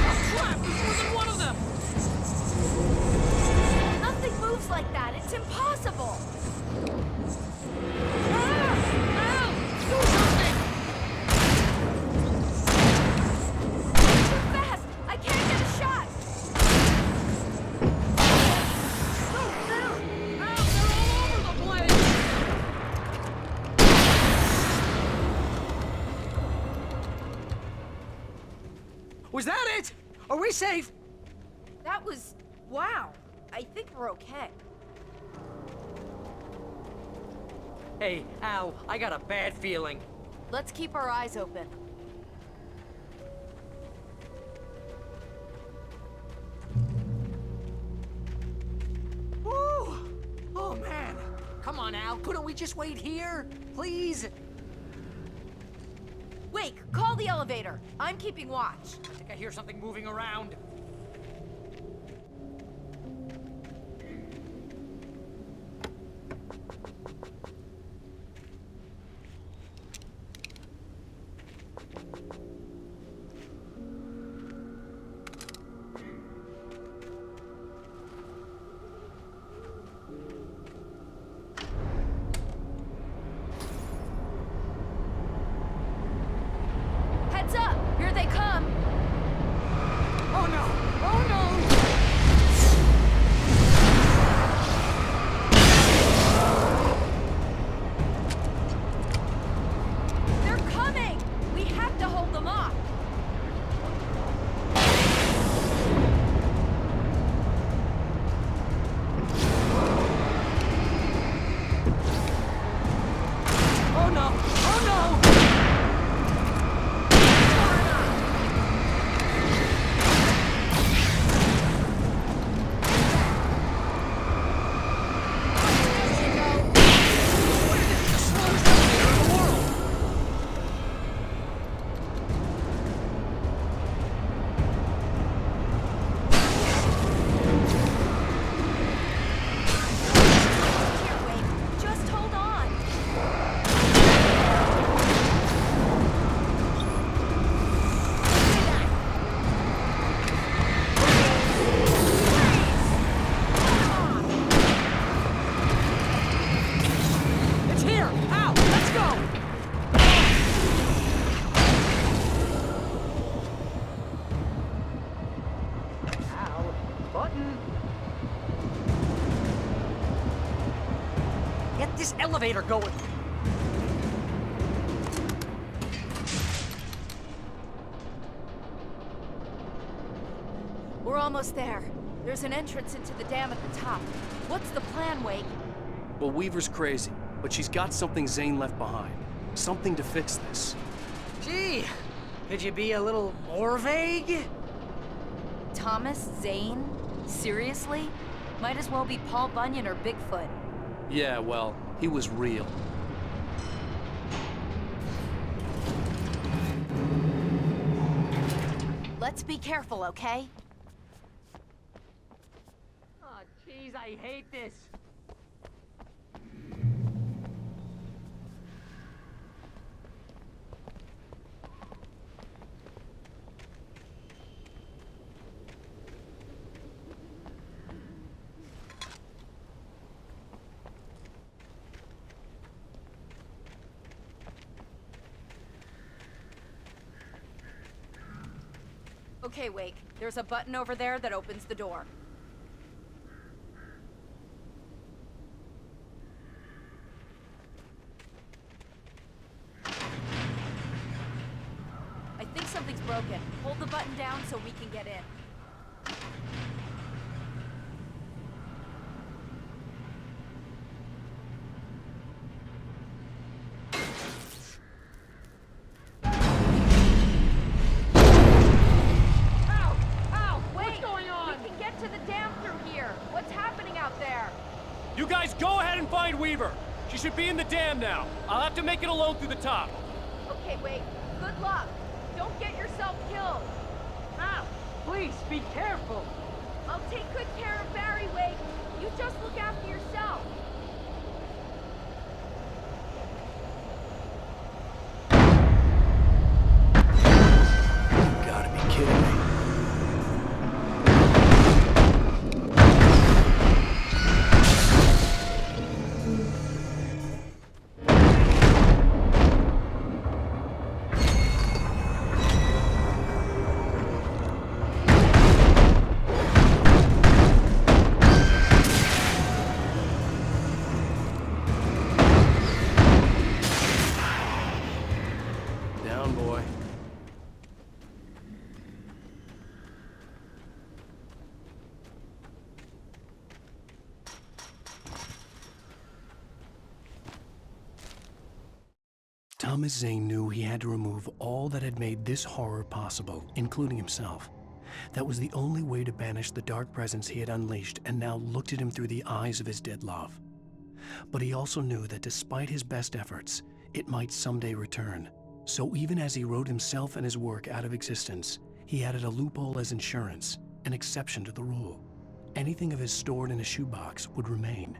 Oh crap! There's more than one of them! Nothing moves like that. It's impossible. Was that it? Are we safe? That was... wow. I think we're okay. Hey, Al, I got a bad feeling. Let's keep our eyes open. Woo! Oh, man. Come on, Al. Couldn't we just wait here? Please? Wake, call the elevator. I'm keeping watch. I think I hear something moving around. Heads up! Here they come! Oh no! Oh no! They're coming! We have to hold them off! Oh no! Oh no! Just hold on! It's here! Al, let's go! Ow, button. Get this elevator going! We're almost there. There's an entrance into the dam at the top. What's the plan, Wake? Well, Weaver's crazy, but she's got something Zane left behind. Something to fix this. Gee, could you be a little more vague? Thomas Zane? Seriously? Might as well be Paul Bunyan or Bigfoot. Yeah, well, he was real. Let's be careful, okay? Oh, jeez, I hate this. Okay, Wake. There's a button over there that opens the door. I think something's broken. Hold the button down so we can get in. You guys go ahead and find Weaver. She should be in the dam now. I'll have to make it alone through the top. Okay, Wake. Good luck. Don't get yourself killed. Ow! Please, be careful. I'll take good care of Barry, Wake. You just look after yourself. You gotta be kidding me. Down, boy. Thomas Zane knew he had to remove all that had made this horror possible, including himself. That was the only way to banish the dark presence he had unleashed and now looked at him through the eyes of his dead love. But he also knew that despite his best efforts, it might someday return. So even as he wrote himself and his work out of existence, he added a loophole as insurance, an exception to the rule. Anything of his stored in a shoebox would remain.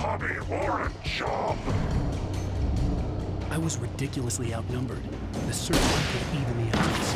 hobby or a job. I was ridiculously outnumbered. The searchlight could even the odds.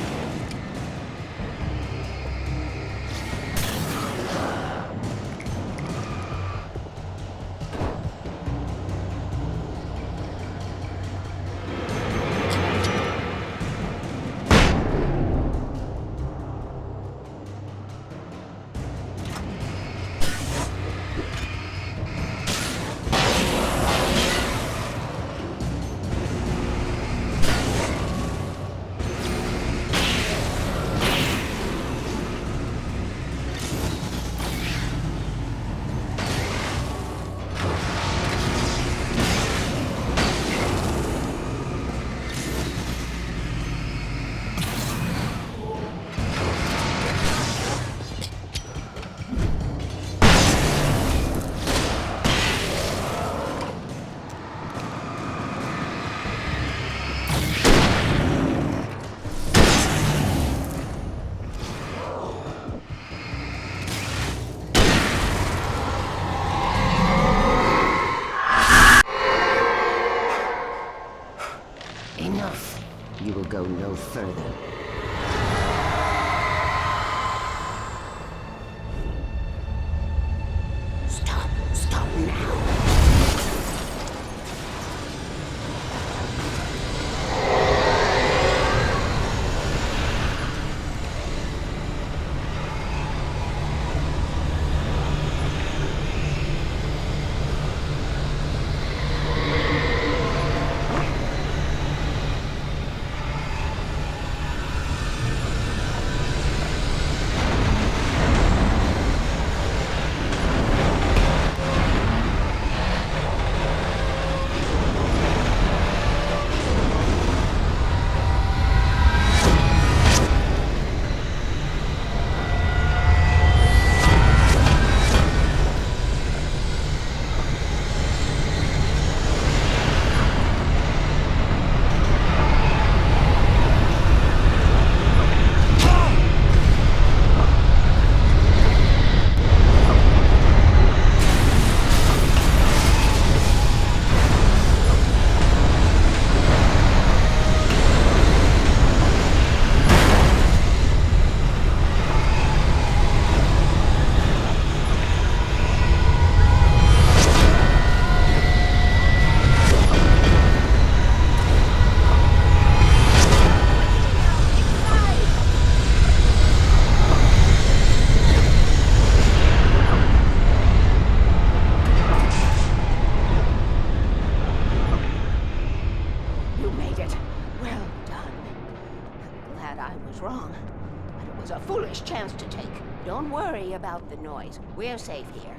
about the noise. We're safe here.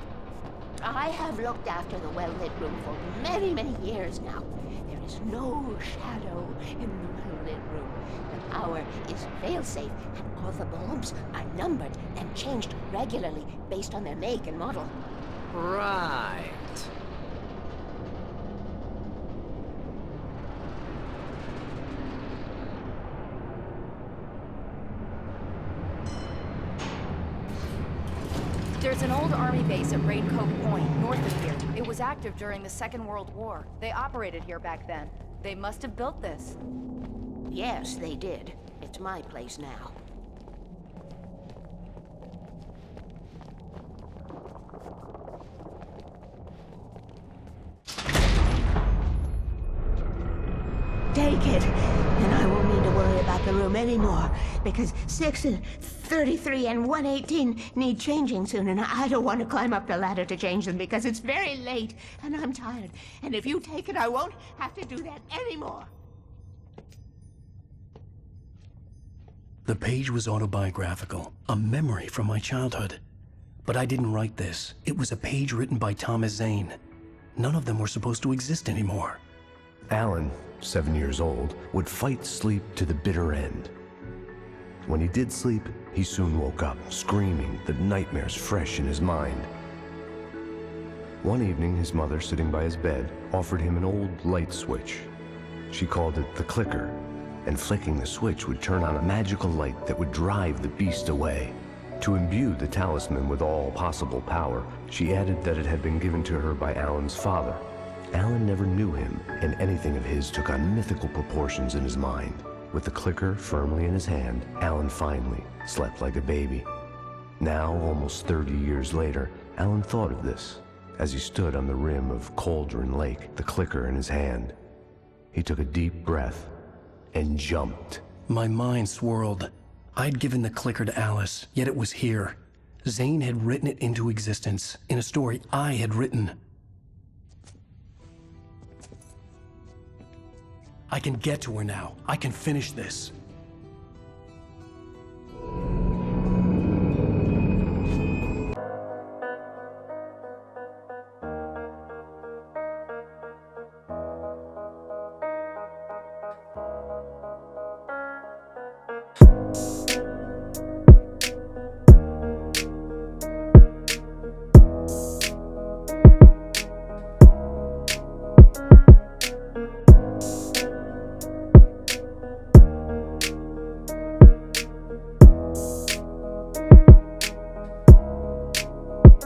I have looked after the well-lit room for many, many years now. There is no shadow in the well-lit room. The power is fail-safe, and all the bulbs are numbered and changed regularly based on their make and model. Right. There's an old army base at Raincoat Point, north of here. It was active during the Second World War. They operated here back then. They must have built this. Yes, they did. It's my place now. Take it, and I won't need to worry about the room anymore, because 6 and 33 and 118 need changing soon, and I don't want to climb up the ladder to change them because it's very late, and I'm tired. And if you take it, I won't have to do that anymore. The page was autobiographical, a memory from my childhood. But I didn't write this. It was a page written by Thomas Zane. None of them were supposed to exist anymore. Alan, 7 years old, would fight sleep to the bitter end. When he did sleep, he soon woke up, screaming, the nightmares fresh in his mind. One evening, his mother, sitting by his bed, offered him an old light switch. She called it the clicker, and flicking the switch would turn on a magical light that would drive the beast away. To imbue the talisman with all possible power, she added that it had been given to her by Alan's father. Alan never knew him, and anything of his took on mythical proportions in his mind. With the clicker firmly in his hand, Alan finally slept like a baby. Now, almost 30 years later, Alan thought of this as he stood on the rim of Cauldron Lake, the clicker in his hand. He took a deep breath and jumped. My mind swirled. I'd given the clicker to Alice, yet it was here. Zane had written it into existence in a story I had written. I can get to her now. I can finish this.